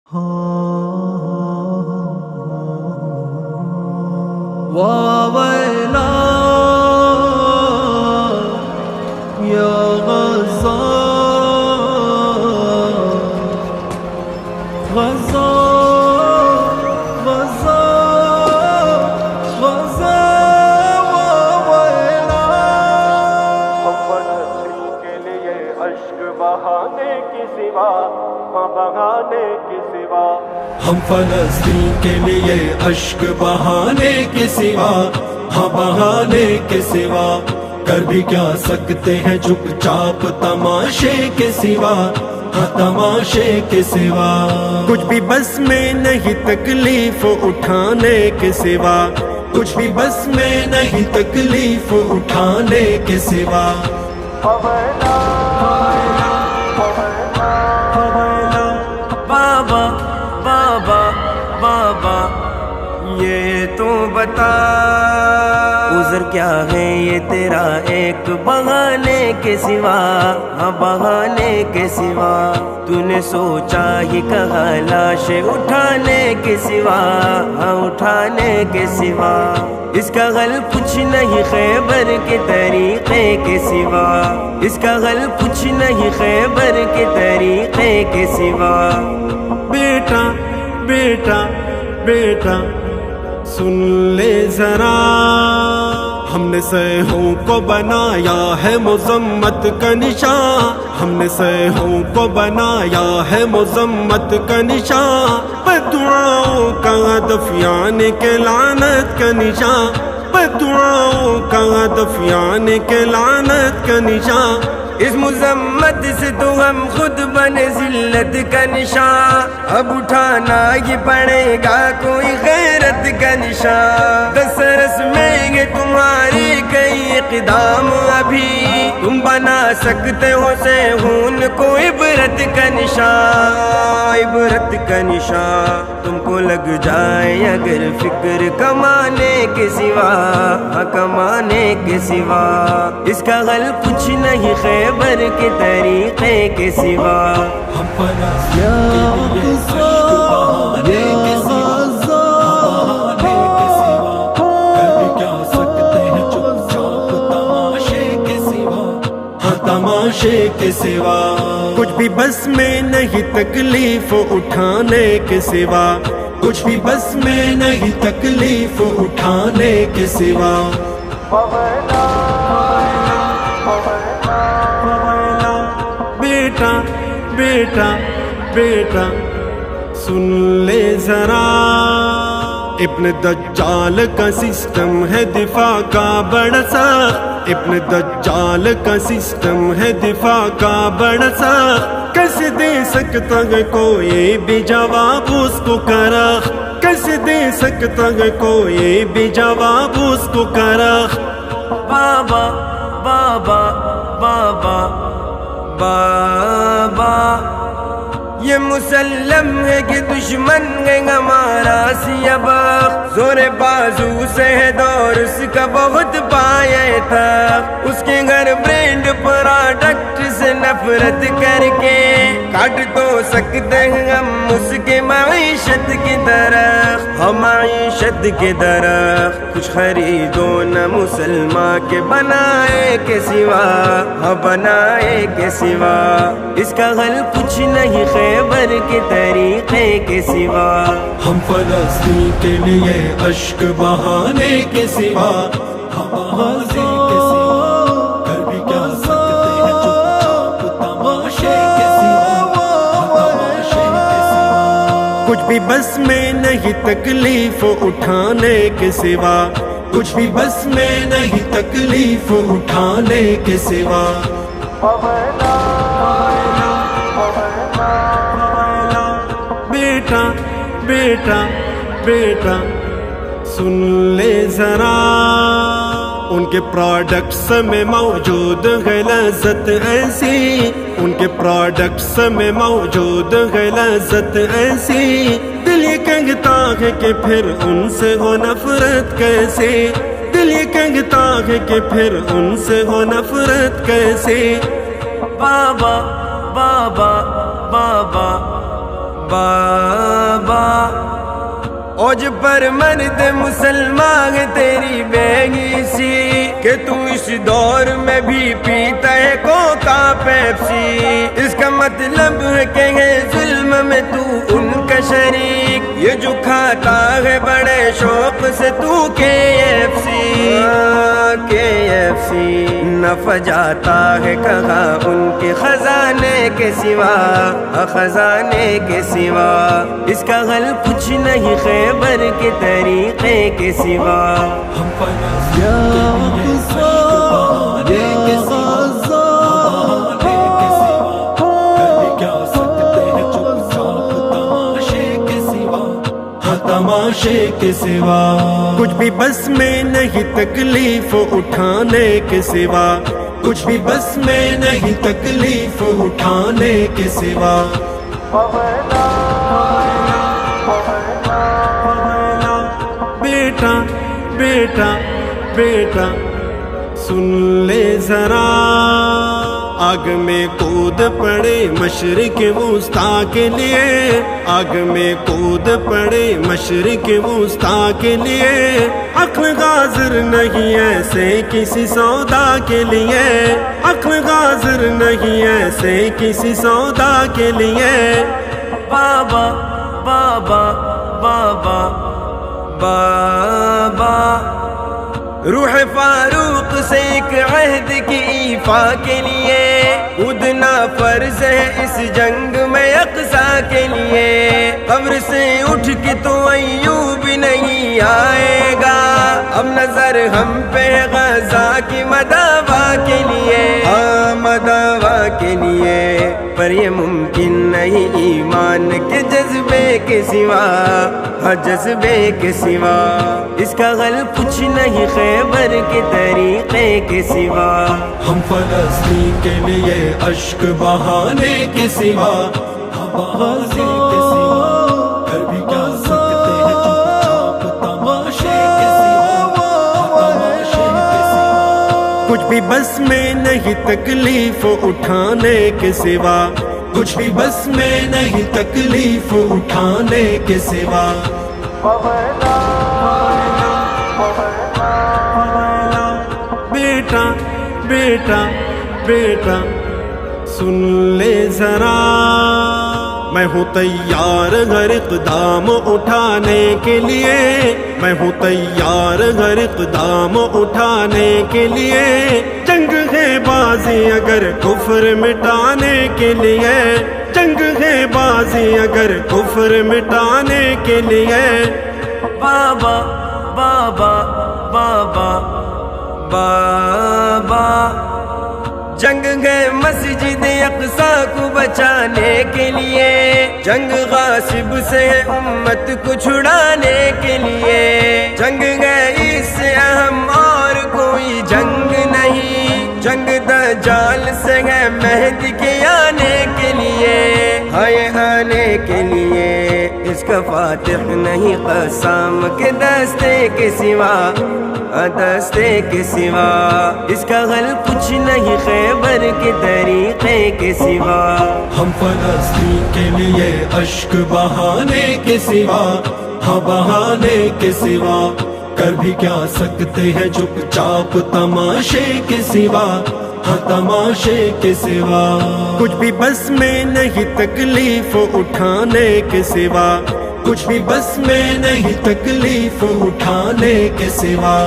وويلا يا غزة غزة غزة غزة وويلا ہم فلسطین کے لیے اشک بہانے کی سوا بہانے کی سوا ہم فلسطین کے لیے اشک بہانے کے سوا بہانے کے سوا کر بھی کیا سکتے ہیں چپ چاپ تماشے کے سوا تماشے کے سوا کچھ بھی بس میں نہیں تکلیف اٹھانے کے سوا کچھ بھی بس میں نہیں تکلیف اٹھانے کے سوا حویلا بابا بابا بابا یہ تو بتا عذر کیا ہے یہ تیرا ایک بہانے کے سوا بہانے کے سوا تو نے سوچا ہی کہا لاش اٹھانے کے سوا اٹھانے کے سوا اس کا غل کچھ نہیں خیبر کے طریقے کے سوا اس کا غل کچھ نہیں خیبر کے طریقے کے سوا بیٹا بیٹا بیٹا سن لے ذرا ہم نے سیہوں کو بنایا ہے مذمت کا نشان ہم نے سیہوں کو بنایا ہے مذمت کا نشان بددعاؤں کا ہدف یعنی کہ لعنت کا نشان بددعاؤں کا ہدف یعنی کہ لعنت کا نشان اس مذمت سے تو ہم خود بنے ذلت کا نشان اب اٹھانا ہی پڑے گا کوئی غیرت کا نشان دس رسمیں گے تمہاری کئی اقدام ابھی تم بنا سکتے ہو سیہون کو عبرت کا نشان عبرت کا نشان تم کو لگ جائے اگر فکر کمانے کے سوا کمانے کے سوا اس کا غل کچھ نہیں خیبر کے طریقے کے سوا ہم فلسطین کے لیے اشک بہانے کے سوا بہانے کے سوا کر بھی کیا سکتے ہیں چپ چاپ تماشے کے سوا تماشے کے سوا کچھ بھی بس میں نہیں تکلیف اٹھانے کے سوا کچھ بھی بس میں نہیں تکلیف اٹھانے کے سوا حویلا بیٹا بیٹا بیٹا سن لے ذرا ابن دجال کا سسٹم ہے دفاع کا بڑا سا ابن دجال کا سسٹم ہے دفاع کا بڑا سا کیسے دے سکتا ہے کوئی بھی جواب اس کو کرا کیسے دے سکتا ہے کوئی بھی جواب اس کو کرا بابا بابا بابا بابا یہ مسلم ہے کہ دشمن ہے ہمارا سیاہ بخت زور بازو سے ہے دور اس کا بہت پایا تھا اس کے گھر برینڈ پروڈکٹ سے نفرت کر کے کاٹ تو سکتے ہیں ہم اس کے معیشت کی درخت معیشت کے درخت کچھ خریدو نہ مسلمان کے بنائے کے سوا بنائے کے سوا اس کا غل کچھ نہیں خیبر کے طریقے کے سوا ہم فلسطین کے لیے اشک بہانے کے سوا بہانے کے سوا کر بھی کیا سکتے ہیں چپ چاپ تماشے کے سوا تماشے کے سوا کچھ بھی بس میں نہیں تکلیف اٹھانے کے سوا کچھ بھی بس میں نہیں تکلیف اٹھانے کے سوا حویلا بیٹا بیٹا بیٹا سن لے ذرا ان کے پروڈکٹس میں موجود ہے لذت ایسی ان کے پروڈکٹس میں موجود ہے لذت ایسی دل یہ کہتا ہے کہ پھر ان سے ہو نفرت کیسے دل یہ کہتا ہے کہ پھر ان سے ہو نفرت کیسے بابا بابا بابا بابا اوج پر مرد مسلمان ہے تیری بیگی سی کہ تو اس دور میں بھی پیتا ہے کوکا پیپسی. اس کا مطلب ہے کہ ہے ظلم میں تو ان کا شریک, یہ جو کھاتا ہے بڑے شوق سے تو KFC نفع جاتا ہے کہاں ان کے خزانے کے سوا, خزانے کے سوا. اس کا غل کچھ نہیں خیبر کے طریقے کے سوا. ہم فلسطین کے لیے عشق بہانے کے سوا, تماشے کے سوا. کچھ بھی بس میں نہیں تکلیف اٹھانے کے سوا, کچھ بھی بس میں نہیں تکلیف اٹھانے کے سوا. بیٹا بیٹا بیٹا سن لے ذرا, آگ میں کود پڑے مشرق وسطیٰ کے لیے, آگ میں کود پڑے مشرق وسطیٰ کے لیے. عقل غاضر نہیں ایسے کسی سودا کے لیے, عقل غاضر نہیں ایسے کسی سودا کے لیے. بابا بابا بابا بابا روح فاروق سے ایک عہد کی ایفا کے لیے کودنا فرض ہے اس جنگ میں اقصا کے لیے. قبر سے اٹھ کے تو ایوب نہیں آئے گا, اب نظر ہم پہ غزہ کی مداوا کے لیے, ہاں مداوا کے لیے. پر یہ ممکن نہیں ایمان کے جذبے کے سوا, ہاں جذبے کے سوا. اس کا غل کچھ نہیں خیبر کے طریقے کے سوا. ہم فلسطین کے لیے اشک بہانے کے سوا, بہانے کے سوا کر بھی کیا سکتے ہیں چپ چاپ تماشے کے سوا, تماشے کے سوا. کچھ بھی بس میں نہیں تکلیف اٹھانے کے سوا, کچھ بھی بس میں نہیں تکلیف اٹھانے کے سوا. بیٹا بیٹا بیٹا سن لے ذرا, میں ہوں تیار ہر اقدام اٹھانے کے لیے, میں ہوں تیار ہر اقدام اٹھانے کے لیے. جنگ ہے بازی اگر کفر مٹانے کے لیے, جنگ ہے بازی اگر کفر مٹانے کے لیے. بابا بابا بابا بابا جنگ ہے مسجد اقصیٰ کو بچانے کے لیے, جنگ غاصب سے امت کو چھڑانے کے لیے. جنگ ہے اس سے اہم اور کوئی جنگ نہیں, جنگ دجال سے ہے مہدی کے آنے کے لیے, ہائے آنے کے لیے. اس کا فاتح نہیں قسام کے دستے کے سوا, دستے کے سوا. اس کا غل کچھ نہیں خیبر کے طریقے کے سوا. ہم فلسطین کے لیے اشک بہانے کے سوا, ہاں بہانے کے سوا کر بھی کیا سکتے ہیں چپ چاپ تماشے کے سوا, ہاں تماشے کے سوا. کچھ بھی بس میں نہیں تکلیف اٹھانے کے سوا, کچھ بھی بس میں نہیں تکلیف اٹھانے کے سوا.